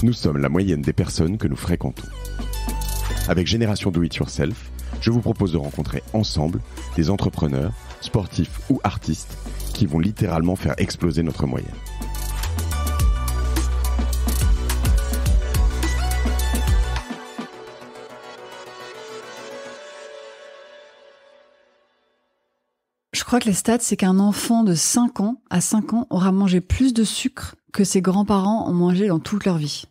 Nous sommes la moyenne des personnes que nous fréquentons. Avec Génération Do It Yourself, je vous propose de rencontrer ensemble des entrepreneurs, sportifs ou artistes qui vont littéralement faire exploser notre moyenne. Je crois que les stats, c'est qu'un enfant de 5 ans à 5 ans aura mangé plus de sucre que ses grands-parents ont mangé dans toute leur vie.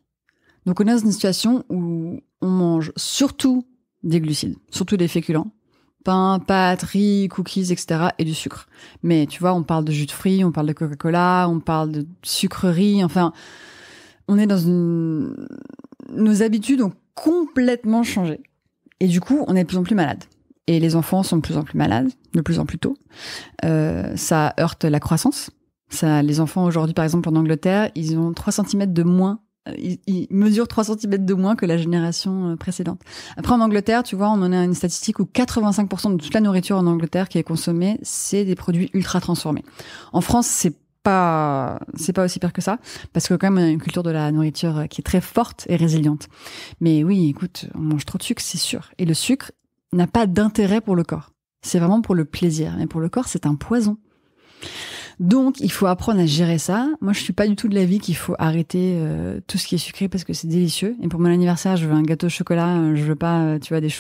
Donc on est dans une situation où on mange surtout des glucides, surtout des féculents, pain, pâtes, riz, cookies, etc. et du sucre. Mais tu vois, on parle de jus de fruits, on parle de Coca-Cola, on parle de sucreries, enfin, on est dans une... Nos habitudes ont complètement changé. Et du coup, on est de plus en plus malade. Et les enfants sont de plus en plus malades, de plus en plus tôt. Ça heurte la croissance. Les enfants aujourd'hui, par exemple, en Angleterre, ils ont 3 cm de moins. Ils mesurent 3 cm de moins que la génération précédente. Après, en Angleterre, tu vois, on en a une statistique où 85% de toute la nourriture en Angleterre qui est consommée, c'est des produits ultra transformés. En France, c'est pas aussi pire que ça, parce que quand même, on a une culture de la nourriture qui est très forte et résiliente. Mais oui, écoute, on mange trop de sucre, c'est sûr. Et le sucre n'a pas d'intérêt pour le corps. C'est vraiment pour le plaisir. Mais pour le corps, c'est un poison. Donc, il faut apprendre à gérer ça. Moi, je suis pas du tout de l'avis qu'il faut arrêter tout ce qui est sucré parce que c'est délicieux. Et pour mon anniversaire, je veux un gâteau au chocolat, je veux pas, tu vois, des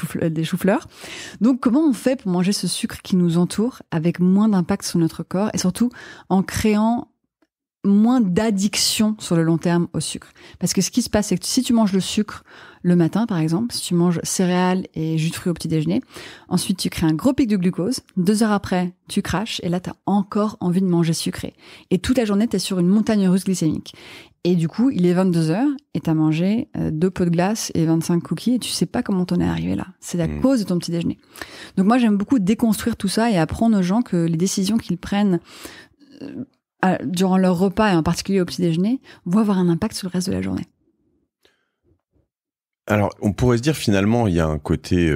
choux-fleurs. Donc, comment on fait pour manger ce sucre qui nous entoure avec moins d'impact sur notre corps et surtout en créant moins d'addiction sur le long terme au sucre. Parce que ce qui se passe, c'est que si tu manges le sucre le matin, par exemple, si tu manges céréales et jus de fruits au petit déjeuner, ensuite tu crées un gros pic de glucose, 2 heures après, tu craches, et là, tu as encore envie de manger sucré. Et toute la journée, tu es sur une montagne russe glycémique. Et du coup, il est 22 heures, et tu as mangé 2 pots de glace et 25 cookies, et tu sais pas comment t'en es arrivé là. C'est à cause de ton petit déjeuner. Donc moi, j'aime beaucoup déconstruire tout ça et apprendre aux gens que les décisions qu'ils prennent durant leur repas, et en particulier au petit déjeuner, vont avoir un impact sur le reste de la journée. Alors, on pourrait se dire finalement, il y a un côté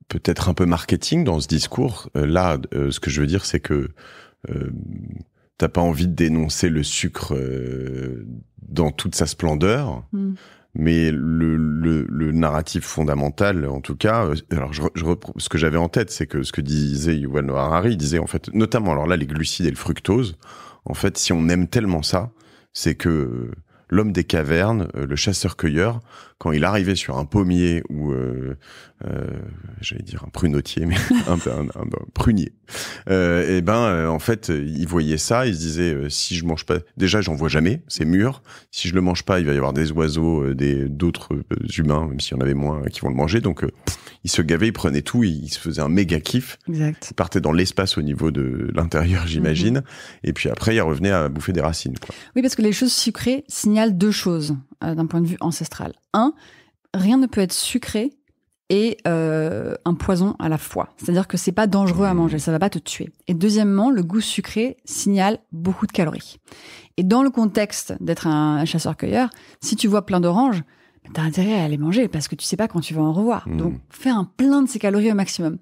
peut-être un peu marketing dans ce discours. Là, ce que je veux dire, c'est que t'as pas envie de dénoncer le sucre dans toute sa splendeur. Mais le narratif fondamental, en tout cas, alors ce que j'avais en tête, c'est que ce que disait Yuval Noah Harari, il disait en fait, notamment alors là, les glucides et le fructose, en fait, si on aime tellement ça, c'est que l'homme des cavernes, le chasseur-cueilleur, quand il arrivait sur un pommier ou j'allais dire un prunotier, mais un prunier, en fait, il voyait ça, il se disait si je mange pas, déjà j'en vois jamais, c'est mûr. Si je le mange pas, il va y avoir des oiseaux, d'autres humains, même s'il y en avait moins, qui vont le manger. Donc il se gavait, il prenait tout, il se faisait un méga kiff. Exact. Il partait dans l'espace au niveau de l'intérieur, j'imagine. Et puis après, il revenait à bouffer des racines, quoi. Oui, parce que les choses sucrées signalent 2 choses d'un point de vue ancestral. 1, rien ne peut être sucré et un poison à la fois. C'est-à-dire que c'est pas dangereux à manger, ça va pas te tuer. Et deuxièmement, le goût sucré signale beaucoup de calories. Et dans le contexte d'être un chasseur-cueilleur, si tu vois plein d'oranges, t'as intérêt à les manger parce que tu sais pas quand tu vas en revoir. Donc, fais un plein de ces calories au maximum.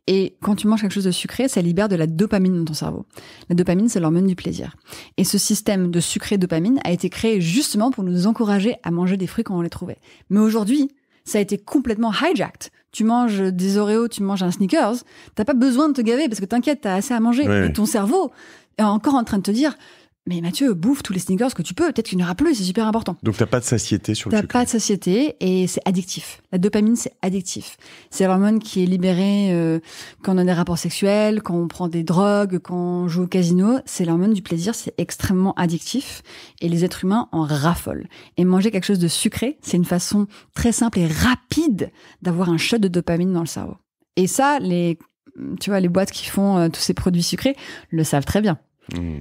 Et quand tu manges quelque chose de sucré, ça libère de la dopamine dans ton cerveau. La dopamine, c'est l'hormone du plaisir. Et ce système de sucré-dopamine a été créé justement pour nous encourager à manger des fruits quand on les trouvait. Mais aujourd'hui, ça a été complètement hijacked. Tu manges des Oreos, tu manges un Snickers, t'as pas besoin de te gaver parce que t'inquiète, t'as assez à manger. Ouais. Et ton cerveau est encore en train de te dire... Mais Mathieu, bouffe tous les Snickers que tu peux. Peut-être qu'il n'y en aura plus, c'est super important. Donc t'as pas de satiété sur le sucre. T'as pas de satiété et c'est addictif. La dopamine, c'est addictif. C'est l'hormone qui est libérée quand on a des rapports sexuels, quand on prend des drogues, quand on joue au casino. C'est l'hormone du plaisir, c'est extrêmement addictif. Et les êtres humains en raffolent. Et manger quelque chose de sucré, c'est une façon très simple et rapide d'avoir un shot de dopamine dans le cerveau. Et ça, les boîtes qui font tous ces produits sucrés le savent très bien.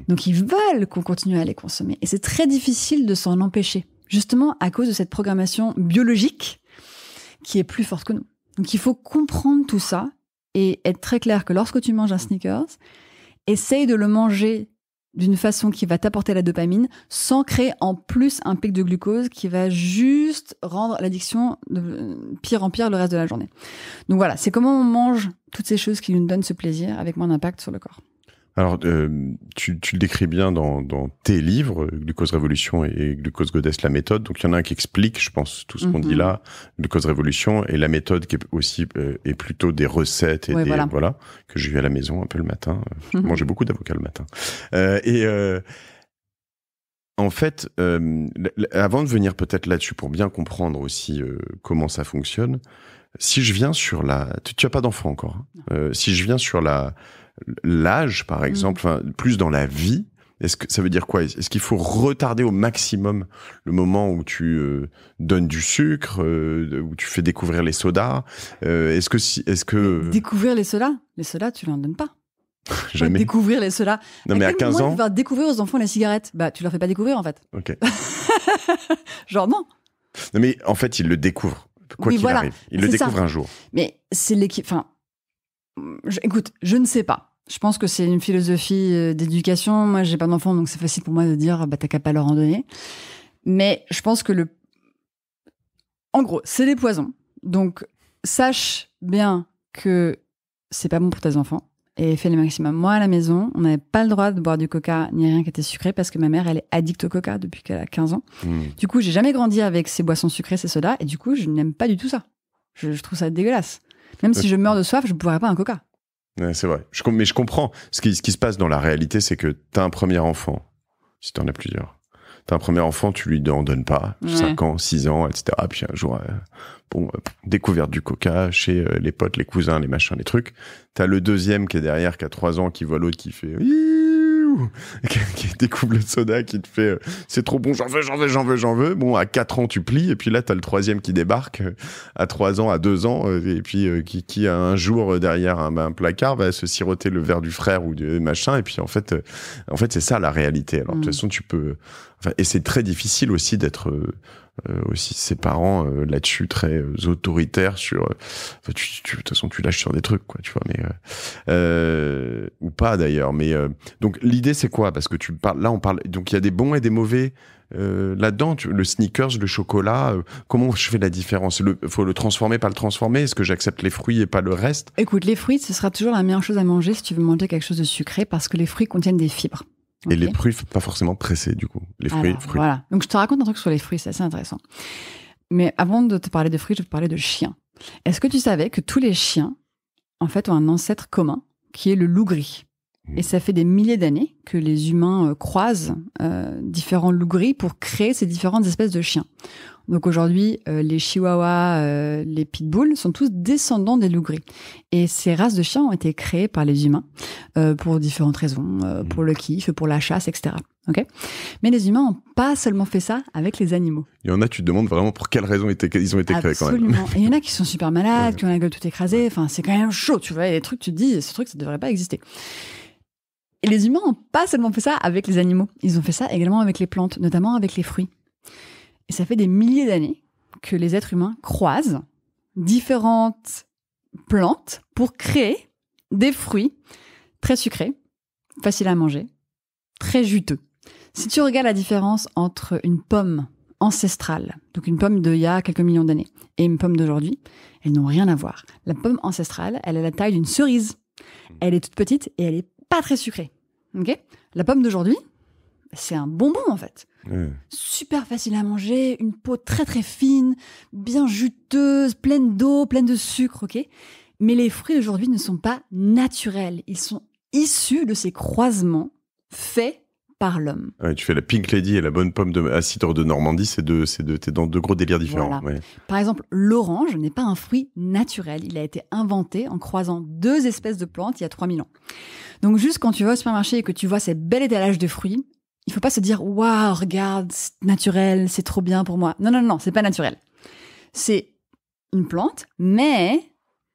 Donc, ils veulent qu'on continue à les consommer. Et c'est très difficile de s'en empêcher, justement à cause de cette programmation biologique qui est plus forte que nous. Donc, il faut comprendre tout ça et être très clair que lorsque tu manges un Snickers, essaye de le manger d'une façon qui va t'apporter la dopamine sans créer en plus un pic de glucose qui va juste rendre l'addiction de pire en pire le reste de la journée. Donc voilà, c'est comment on mange toutes ces choses qui nous donnent ce plaisir avec moins d'impact sur le corps. Alors, tu le décris bien dans tes livres, Glucose Révolution et Glucose Goddess, la méthode. Donc, il y en a un qui explique, je pense, tout ce qu'on dit là, Glucose Révolution, et la méthode qui est aussi est plutôt des recettes et voilà, que j'ai eu à la maison un peu le matin. Je mangeais beaucoup d'avocats le matin. En fait, avant de venir peut-être là-dessus pour bien comprendre aussi comment ça fonctionne, si je viens sur tu n'as pas d'enfant encore. Hein. Si je viens sur l'âge, par exemple, plus dans la vie, est-ce que ça veut dire quoi? Est-ce qu'il faut retarder au maximum le moment où tu donnes du sucre, où tu fais découvrir les sodas? Est-ce que découvrir les sodas tu leur donnes pas. Jamais. Découvrir les sodas. Non, mais à 15 ans, tu vas découvrir aux enfants les cigarettes. Bah, tu leur fais pas découvrir en fait. Ok. Genre non. Non, mais en fait, ils le découvrent. Quoi qu'il arrive, ils le découvrent un jour. Mais c'est écoute, je ne sais pas. Je pense que c'est une philosophie d'éducation. Moi, j'ai pas d'enfant, donc c'est facile pour moi de dire, bah, t'as qu'à pas leur en donner. Mais je pense que en gros, c'est des poisons. Donc, sache bien que c'est pas bon pour tes enfants. Et fais le maximum. Moi, à la maison, on n'avait pas le droit de boire du coca ni rien qui était sucré parce que ma mère, elle est addicte au coca depuis qu'elle a 15 ans. Du coup, j'ai jamais grandi avec ces boissons sucrées, ces sodas. Et du coup, je n'aime pas du tout ça. Je trouve ça dégueulasse. Même si je meurs de soif, je ne boirais pas un coca. Ouais, c'est vrai. Mais je comprends. Ce qui se passe dans la réalité, c'est que tu as un premier enfant, si tu en as plusieurs. Tu as un premier enfant, tu lui en donnes pas. 5 ans, 6 ans, etc. Puis un jour, découverte du coca chez les potes, les cousins, les machins, les trucs. T'as le deuxième qui est derrière, qui a 3 ans, qui voit l'autre qui fait qui découvre le soda, qui te fait c'est trop bon, j'en veux. Bon, à 4 ans, tu plies, et puis là, t'as le troisième qui débarque à 3 ans, à 2 ans, et puis qui a un jour derrière un placard va se siroter le verre du frère ou du machin, et puis en fait, c'est ça la réalité. Alors, de toute façon, tu peux... et c'est très difficile aussi d'être... aussi ses parents là-dessus très autoritaires sur de toute façon tu lâches sur des trucs quoi, tu vois, mais ou pas d'ailleurs, mais donc l'idée c'est quoi? Parce que tu parles là, on parle, donc il y a des bons et des mauvais là-dedans, le sneakers, le chocolat, comment je fais la différence? Faut le transformer, pas le transformer? Est-ce que j'accepte les fruits et pas le reste? Écoute, les fruits, ce sera toujours la meilleure chose à manger si tu veux manger quelque chose de sucré, parce que les fruits contiennent des fibres. Et les fruits, pas forcément pressés, du coup. Les fruits. Voilà. Donc, je te raconte un truc sur les fruits, c'est assez intéressant. Mais avant de te parler de fruits, je vais te parler de chiens. Est-ce que tu savais que tous les chiens, en fait, ont un ancêtre commun, qui est le loup gris? Et ça fait des milliers d'années que les humains croisent différents loups gris pour créer ces différentes espèces de chiens. Donc aujourd'hui, les chihuahuas, les pitbulls sont tous descendants des loups gris. Et ces races de chiens ont été créées par les humains pour différentes raisons, pour le kiff, pour la chasse, etc. Okay, mais les humains n'ont pas seulement fait ça avec les animaux. Il y en a, tu te demandes vraiment pour quelles raisons ils ont été créés quand même. Absolument. Et il y en a qui sont super malades, qui ont la gueule toute écrasée. Enfin, c'est quand même chaud, tu vois. Il y a des trucs, tu te dis, ce truc, ça ne devrait pas exister. Et les humains n'ont pas seulement fait ça avec les animaux. Ils ont fait ça également avec les plantes, notamment avec les fruits. Et ça fait des milliers d'années que les êtres humains croisent différentes plantes pour créer des fruits très sucrés, faciles à manger, très juteux. Si tu regardes la différence entre une pomme ancestrale, donc une pomme d'il y a quelques millions d'années, et une pomme d'aujourd'hui, elles n'ont rien à voir. La pomme ancestrale, elle a la taille d'une cerise. Elle est toute petite et elle est pas très sucrée. Okay ? La pomme d'aujourd'hui, c'est un bonbon en fait. Super facile à manger, une peau très très fine, bien juteuse, pleine d'eau, pleine de sucre, ok ? Mais les fruits d'aujourd'hui ne sont pas naturels. Ils sont issus de ces croisements faits par l'homme. Ouais, tu fais la Pink Lady et la bonne pomme à cidre de Normandie, t'es dans deux gros délires différents. Voilà. Ouais. Par exemple, l'orange n'est pas un fruit naturel. Il a été inventé en croisant 2 espèces de plantes il y a 3000 ans. Donc juste quand tu vas au supermarché et que tu vois ces bel étalage de fruits, il faut pas se dire « Waouh, regarde, c'est naturel, c'est trop bien pour moi ». Non, c'est pas naturel. C'est une plante, mais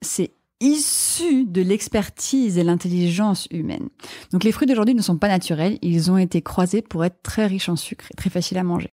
c'est issu de l'expertise et l'intelligence humaine. Donc les fruits d'aujourd'hui ne sont pas naturels, ils ont été croisés pour être très riches en sucre et très faciles à manger.